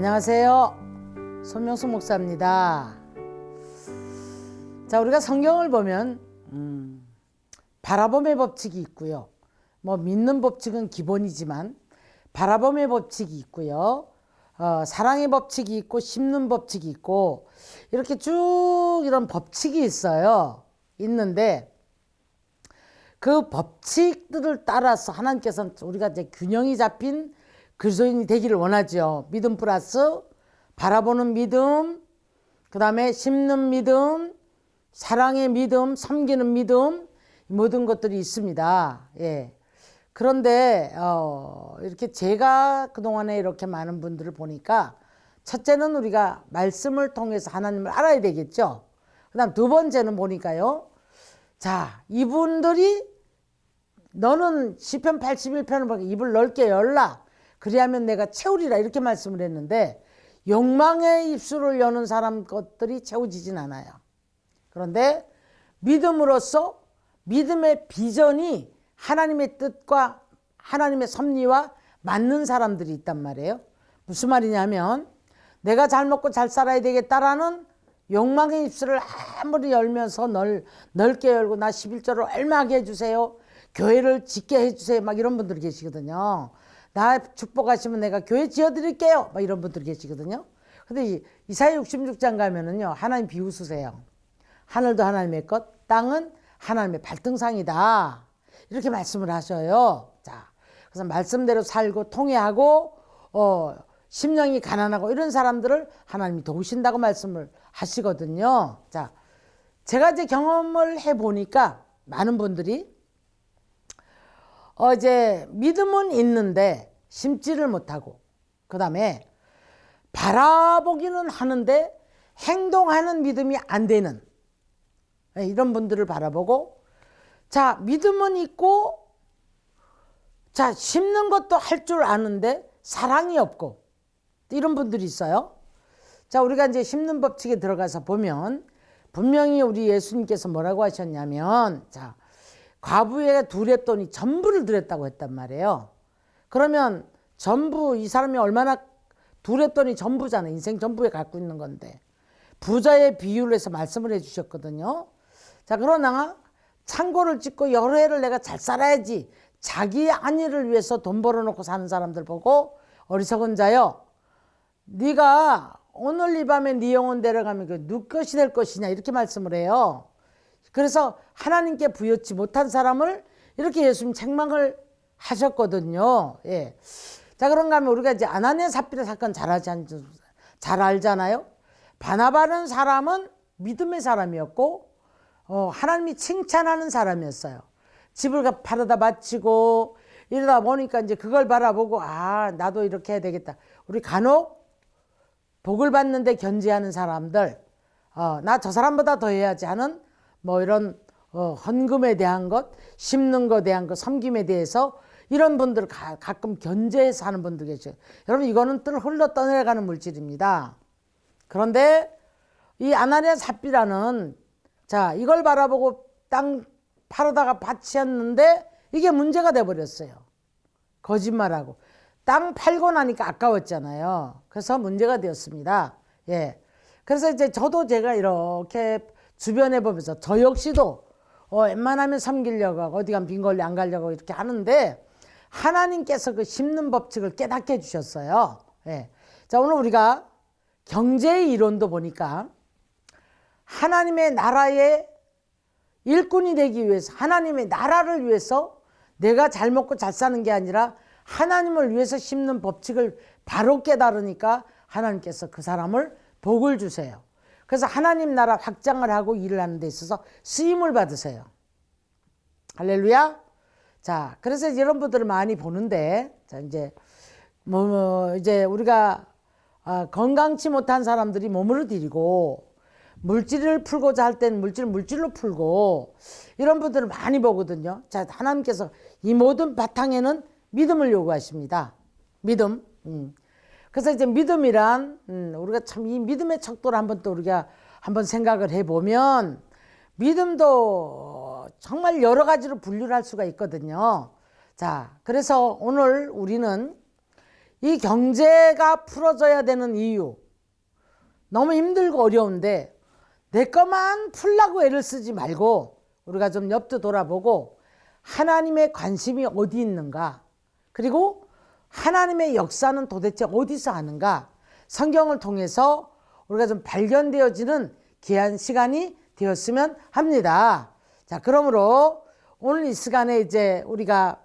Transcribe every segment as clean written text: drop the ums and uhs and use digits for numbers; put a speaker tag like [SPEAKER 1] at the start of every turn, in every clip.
[SPEAKER 1] 안녕하세요. 손명수 목사입니다. 자, 우리가 성경을 보면 바라봄의 법칙이 있고요. 믿는 법칙은 기본이지만 바라봄의 법칙이 있고요. 사랑의 법칙이 있고 심는 법칙이 있고 이렇게 쭉 이런 법칙이 있는데 그 법칙들을 따라서 하나님께서는 우리가 이제 균형이 잡힌 그리스도인이 되기를 원하죠. 믿음 플러스 바라보는 믿음, 그 다음에 심는 믿음, 사랑의 믿음, 섬기는 믿음, 모든 것들이 있습니다. 예. 그런데 이렇게 제가 그동안에 이렇게 많은 분들을 보니까 첫째는 우리가 말씀을 통해서 하나님을 알아야 되겠죠. 그 다음 두 번째는 보니까요. 자, 이분들이 너는 시편 81편을 보니까 입을 넓게 열라. 그리하면 내가 채우리라 이렇게 말씀을 했는데 욕망의 입술을 여는 사람 것들이 채워지진 않아요. 그런데 믿음으로써 믿음의 비전이 하나님의 뜻과 하나님의 섭리와 맞는 사람들이 있단 말이에요. 무슨 말이냐면 내가 잘 먹고 잘 살아야 되겠다라는 욕망의 입술을 아무리 열면서 넓게 열고 나 11조를 얼마하게 해주세요. 교회를 짓게 해주세요. 막 이런 분들이 계시거든요. 나 축복하시면 내가 교회 지어드릴게요. 막 이런 분들이 계시거든요. 근데 이사야 66장 가면은요, 하나님 비웃으세요. 하늘도 하나님의 것, 땅은 하나님의 발등상이다. 이렇게 말씀을 하셔요. 자, 그래서 말씀대로 살고 통회하고, 심령이 가난하고 이런 사람들을 하나님이 도우신다고 말씀을 하시거든요. 자, 제가 이제 경험을 해보니까 많은 분들이 이제 믿음은 있는데 심지를 못하고 그 다음에 바라보기는 하는데 행동하는 믿음이 안 되는 이런 분들을 바라보고 자 믿음은 있고 자 심는 것도 할 줄 아는데 사랑이 없고 이런 분들이 있어요. 자 우리가 이제 심는 법칙에 들어가서 보면 분명히 우리 예수님께서 뭐라고 하셨냐면 자 과부에 두렸더니 전부를 드렸다고 했단 말이에요. 그러면 전부 이 사람이 얼마나 두렸더니 전부잖아요. 인생 전부에 갖고 있는 건데 부자의 비유를 해서 말씀을 해주셨거든요. 자 그러나 창고를 짓고 여러 해를 내가 잘 살아야지 자기 안위를 위해서 돈 벌어놓고 사는 사람들 보고 어리석은 자여 네가 오늘 이 밤에 네 영혼 데려가면 그 누구 것이 될 것이냐 이렇게 말씀을 해요. 그래서 하나님께 부여치 못한 사람을 이렇게 예수님 책망을 하셨거든요. 예. 자, 그런가 하면 우리가 이제 아나니아 삽비라 사건 잘 알잖아요. 바나바는 사람은 믿음의 사람이었고, 하나님이 칭찬하는 사람이었어요. 집을 팔아다 바치고 이러다 보니까 이제 그걸 바라보고, 나도 이렇게 해야 되겠다. 우리 간혹 복을 받는데 견지하는 사람들, 나 저 사람보다 더 해야지 하는 이런 헌금에 대한 것, 심는 것에 대한 것, 섬김에 대해서 이런 분들 가끔 견제해서 하는 분들 계셔요. 여러분 이거는 뜰 흘러 떠내려가는 물질입니다. 그런데 이 아나니아 삽비라는 자 이걸 바라보고 땅 팔아다가 바치었는데 이게 문제가 돼버렸어요. 거짓말하고 땅 팔고 나니까 아까웠잖아요. 그래서 문제가 되었습니다. 예. 그래서 이제 제가 이렇게 주변에 보면서 저 역시도 웬만하면 섬기려고 하고 어디 가면 빈 걸리 안 가려고 이렇게 하는데 하나님께서 그 심는 법칙을 깨닫게 해주셨어요. 예. 자 오늘 우리가 경제의 이론도 보니까 하나님의 나라의 일꾼이 되기 위해서 하나님의 나라를 위해서 내가 잘 먹고 잘 사는 게 아니라 하나님을 위해서 심는 법칙을 바로 깨달으니까 하나님께서 그 사람을 복을 주세요. 그래서 하나님 나라 확장을 하고 일을 하는 데 있어서 쓰임을 받으세요. 할렐루야. 자, 그래서 이런 분들을 많이 보는데, 자, 이제, 이제 우리가 건강치 못한 사람들이 몸으로 들이고, 물질을 풀고자 할 때는 물질로 풀고, 이런 분들을 많이 보거든요. 자, 하나님께서 이 모든 바탕에는 믿음을 요구하십니다. 믿음. 그래서 이제 믿음이란 우리가 참 이 믿음의 척도를 한번 또 우리가 한번 생각을 해보면 믿음도 정말 여러 가지로 분류를 할 수가 있거든요. 자, 그래서 오늘 우리는 이 경제가 풀어져야 되는 이유, 너무 힘들고 어려운데 내 것만 풀라고 애를 쓰지 말고 우리가 좀 옆도 돌아보고 하나님의 관심이 어디 있는가, 그리고 하나님의 역사는 도대체 어디서 하는가, 성경을 통해서 우리가 좀 발견되어지는 귀한 시간이 되었으면 합니다. 자, 그러므로 오늘 이 시간에 이제 우리가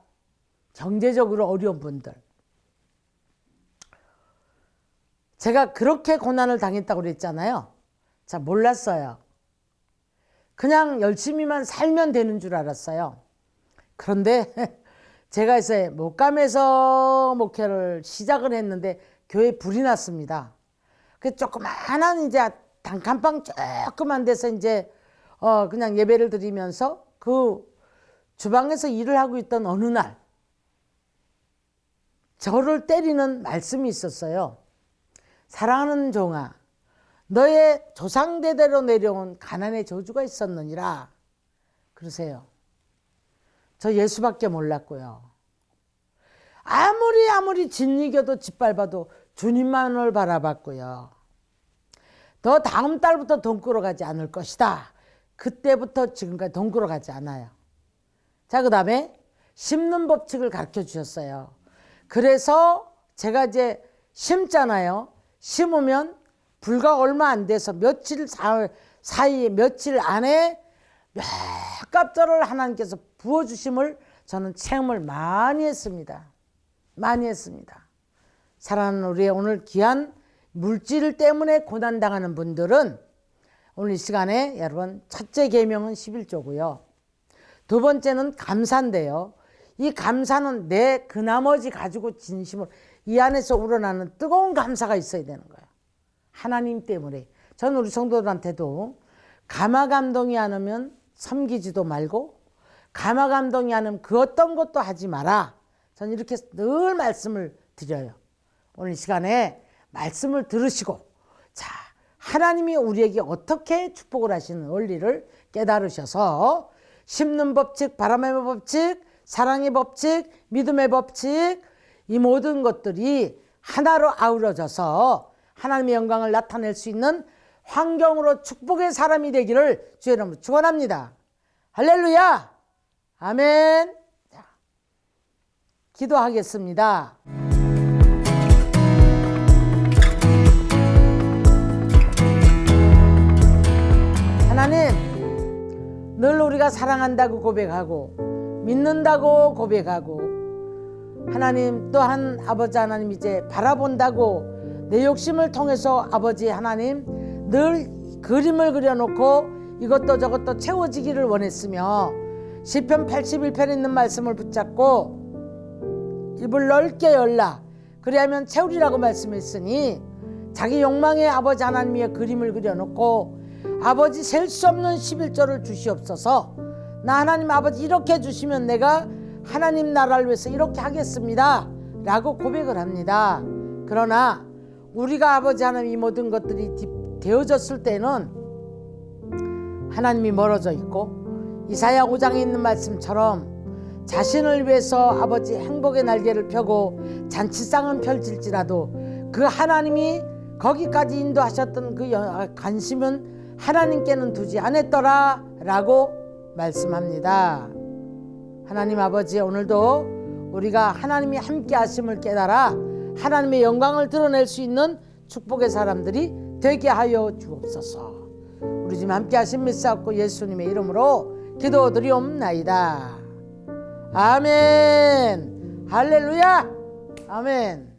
[SPEAKER 1] 경제적으로 어려운 분들, 제가 그렇게 고난을 당했다고 그랬잖아요. 자, 몰랐어요. 그냥 열심히만 살면 되는 줄 알았어요. 그런데 제가 이제 목감에서 목회를 시작을 했는데 교회에 불이 났습니다. 그 조그마한 이제 단칸방 조그만 데서 이제 그냥 예배를 드리면서 그 주방에서 일을 하고 있던 어느 날 저를 때리는 말씀이 있었어요. 사랑하는 종아, 너의 조상대대로 내려온 가난의 저주가 있었느니라. 그러세요. 저 예수밖에 몰랐고요. 아무리 짓이겨도 짓밟아도 주님만을 바라봤고요. 너 다음 달부터 돈 끌어가지 않을 것이다. 그때부터 지금까지 돈 끌어가지 않아요. 자, 그 다음에 심는 법칙을 가르쳐 주셨어요. 그래서 제가 이제 심잖아요. 심으면 불과 얼마 안 돼서 며칠 사이 며칠 안에 몇 갑절을 하나님께서 부어주심을 저는 체험을 많이 했습니다. 많이 했습니다. 사랑하는 우리의 오늘 귀한 물질 때문에 고난당하는 분들은 오늘 이 시간에 여러분, 첫째 계명은 11조고요. 두 번째는 감사인데요. 이 감사는 내 그 나머지 가지고 진심으로 이 안에서 우러나는 뜨거운 감사가 있어야 되는 거예요. 하나님 때문에. 저는 우리 성도들한테도 감화감동이 않으면 섬기지도 말고, 감화감동이 않으면 그 어떤 것도 하지 마라. 저는 이렇게 늘 말씀을 드려요. 오늘 이 시간에 말씀을 들으시고, 자, 하나님이 우리에게 어떻게 축복을 하시는 원리를 깨달으셔서 심는 법칙, 바람의 법칙, 사랑의 법칙, 믿음의 법칙, 이 모든 것들이 하나로 아우러져서 하나님의 영광을 나타낼 수 있는 환경으로 축복의 사람이 되기를 주의 이름으로 축원합니다. 할렐루야! 아멘. 자, 기도하겠습니다. 하나님, 늘 우리가 사랑한다고 고백하고 믿는다고 고백하고, 하나님 또한 아버지 하나님 이제 바라본다고 내 욕심을 통해서 아버지 하나님 늘 그림을 그려놓고 이것도 저것도 채워지기를 원했으며, 시편 81편에 있는 말씀을 붙잡고 입을 넓게 열라 그리하면 채우리라고 말씀했으니, 자기 욕망의 아버지 하나님의 그림을 그려놓고 아버지 셀 수 없는 11조를 주시옵소서. 나 하나님 아버지 이렇게 주시면 내가 하나님 나라를 위해서 이렇게 하겠습니다 라고 고백을 합니다. 그러나 우리가 아버지 하나님 이 모든 것들이 되어졌을 때는 하나님이 멀어져 있고, 이사야 5장에 있는 말씀처럼 자신을 위해서 아버지 행복의 날개를 펴고 잔치상은 펼칠지라도 그 하나님이 거기까지 인도하셨던 그 관심은 하나님께는 두지 않았더라 라고 말씀합니다. 하나님 아버지, 오늘도 우리가 하나님이 함께 하심을 깨달아 하나님의 영광을 드러낼 수 있는 축복의 사람들이 되게 하여 주옵소서. 우리 지금 함께 하신 믿사옵고 예수님의 이름으로 기도드리옵나이다. 아멘. 할렐루야. 아멘.